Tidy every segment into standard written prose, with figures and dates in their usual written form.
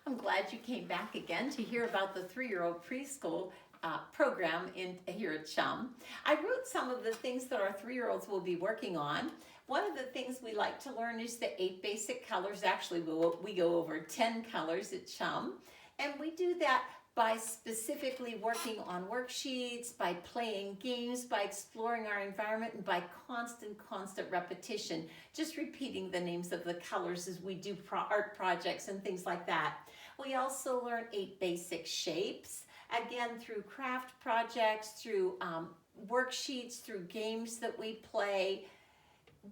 I'm glad you came back again to hear about the 3-year-old preschool program here at Chum. I wrote some of the things that our 3-year-olds will be working on. One of the things we like to learn is the 8 basic colors. Actually, we go over 10 colors at Chum, and we do that by specifically working on worksheets, by playing games, by exploring our environment, and by constant repetition, just repeating the names of the colors as we do art projects and things like that. We also learn 8 basic shapes, again through craft projects, through worksheets, through games that we play.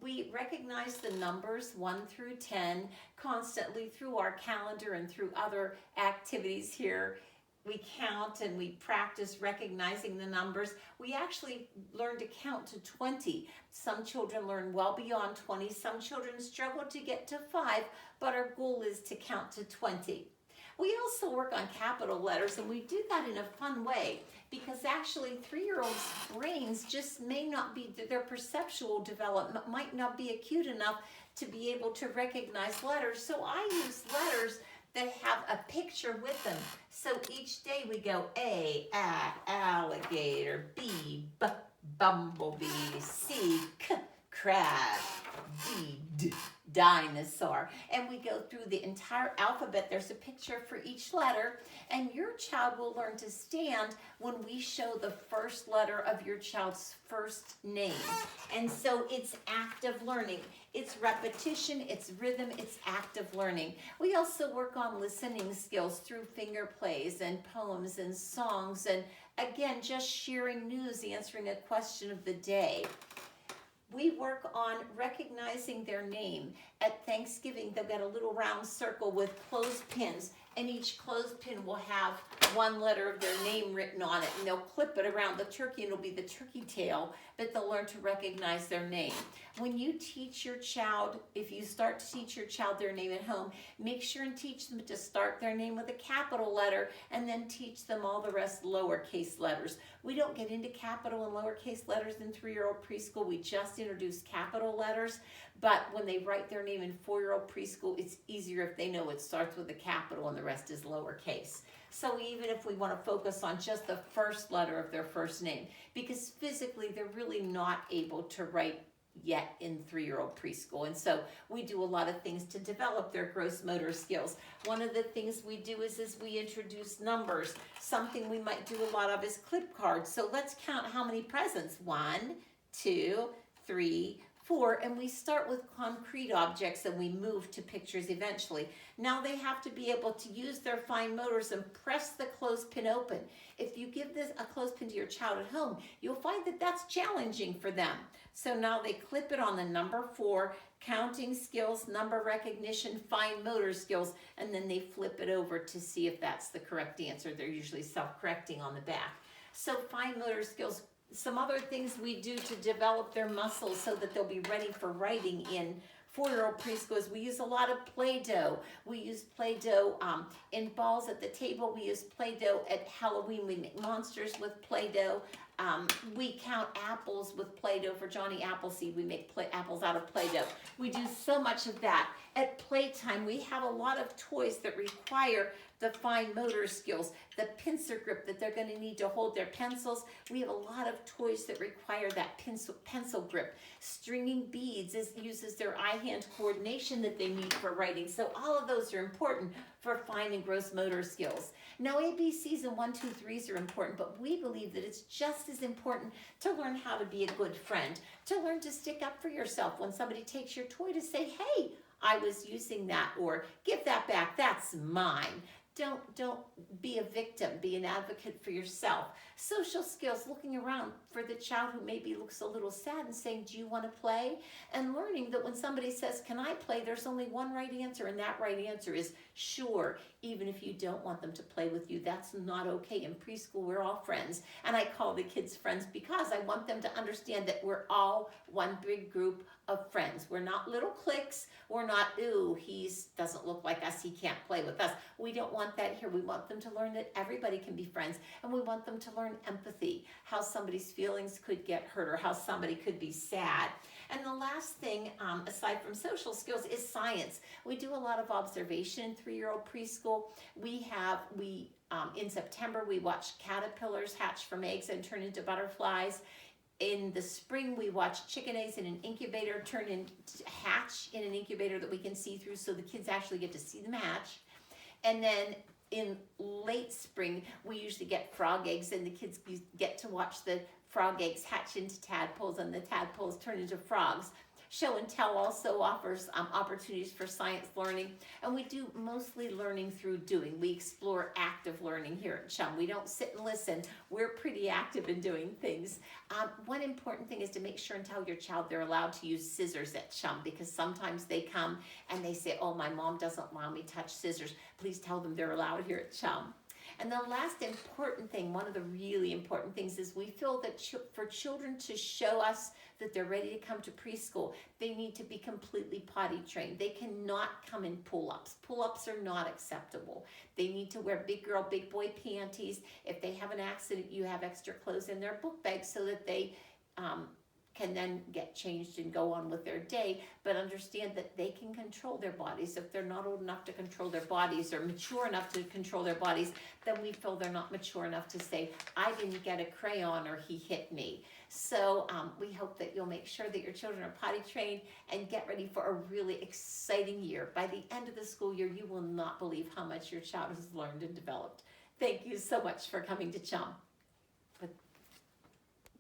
We recognize the numbers 1 through 10 constantly through our calendar and through other activities here. We count and we practice recognizing the numbers. We actually learn to count to 20. Some children learn well beyond 20. Some children struggle to get to 5, but our goal is to count to 20. We also work on capital letters, and we do that in a fun way because actually 3-year-olds' brains just may not be, their perceptual development might not be acute enough to be able to recognize letters. So I use letters that have a picture with them. So each day we go A, alligator, B, bumblebee, C, crab, D, dinosaur. And we go through the entire alphabet. There's a picture for each letter, and your child will learn to stand when we show the first letter of your child's first name. And so it's active learning. It's repetition, it's rhythm, it's active learning. We also work on listening skills through finger plays and poems and songs, and again, just sharing news, answering a question of the day. We work on recognizing their name. At Thanksgiving, they've got a little round circle with clothespins, and each clothespin will have one letter of their name written on it, and they'll clip it around the turkey, and it'll be the turkey tail, but they'll learn to recognize their name. When you teach your child, if you start to teach your child their name at home, make sure and teach them to start their name with a capital letter, and then teach them all the rest lowercase letters. We don't get into capital and lowercase letters in 3-year-old preschool. We just introduce capital letters, but when they write their name in 4-year-old preschool, it's easier if they know it starts with a capital and the rest is lowercase. So even if we want to focus on just the first letter of their first name, because physically they're really not able to write yet in 3-year-old preschool. And so we do a lot of things to develop their gross motor skills. One of the things we do is we introduce numbers. Something we might do a lot of is clip cards. So let's count how many presents. 1, 2, 3, 4, and we start with concrete objects and we move to pictures eventually. Now they have to be able to use their fine motors and press the clothespin open. If you give a clothespin to your child at home, you'll find that that's challenging for them. So now they clip it on the number 4, counting skills, number recognition, fine motor skills, and then they flip it over to see if that's the correct answer. They're usually self-correcting on the back. So fine motor skills. Some other things we do to develop their muscles so that they'll be ready for writing in 4-year-old preschool is we use a lot of Play-Doh. We use Play-Doh in balls at the table. We use Play-Doh at Halloween. We make monsters with Play-Doh. We count apples with Play-Doh for Johnny Appleseed. We make apples out of Play-Doh. We do so much of that. At playtime, we have a lot of toys that require the fine motor skills, the pincer grip that they're going to need to hold their pencils. We have a lot of toys that require that pencil grip. Stringing beads uses their eye-hand coordination that they need for writing. So all of those are important for fine and gross motor skills. Now, ABCs and 1, 2, 3s are important, but we believe that it's just as important to learn how to be a good friend, to learn to stick up for yourself when somebody takes your toy, to say, hey, I was using that, or give that back, that's mine. Don't be a victim, be an advocate for yourself. Social skills, looking around for the child who maybe looks a little sad and saying, do you want to play? And learning that when somebody says, can I play? There's only one right answer, and that right answer is sure. Even if you don't want them to play with you, that's not okay. In preschool, we're all friends. And I call the kids friends because I want them to understand that we're all one big group of friends. We're not little cliques. We're not, ooh, he doesn't look like us, he can't play with us. We don't want that here. We want them to learn that everybody can be friends, and we want them to learn empathy, how somebody's feelings could get hurt or how somebody could be sad. And the last thing, aside from social skills, is science. We do a lot of observation in 3-year-old preschool. In September, we watch caterpillars hatch from eggs and turn into butterflies. In the spring, we watch chicken eggs in an incubator hatch in an incubator that we can see through, so the kids actually get to see them hatch. And then in late spring, we usually get frog eggs, and the kids get to watch the frog eggs hatch into tadpoles, and the tadpoles turn into frogs. Show and Tell also offers opportunities for science learning, and we do mostly learning through doing. We explore active learning here at CHUM. We don't sit and listen. We're pretty active in doing things. One important thing is to make sure and tell your child they're allowed to use scissors at CHUM, because sometimes they come and they say, oh, my mom doesn't allow me to touch scissors. Please tell them they're allowed here at CHUM. And the last important thing, one of the really important things, is we feel that for children to show us that they're ready to come to preschool, they need to be completely potty trained. They cannot come in pull-ups. Pull-ups are not acceptable. They need to wear big girl, big boy panties. If they have an accident, you have extra clothes in their book bag so that they can then get changed and go on with their day, but understand that they can control their bodies. If they're not old enough to control their bodies or mature enough to control their bodies, then we feel they're not mature enough to say, I didn't get a crayon or he hit me. So we hope that you'll make sure that your children are potty trained and get ready for a really exciting year. By the end of the school year, you will not believe how much your child has learned and developed. Thank you so much for coming to CHUM.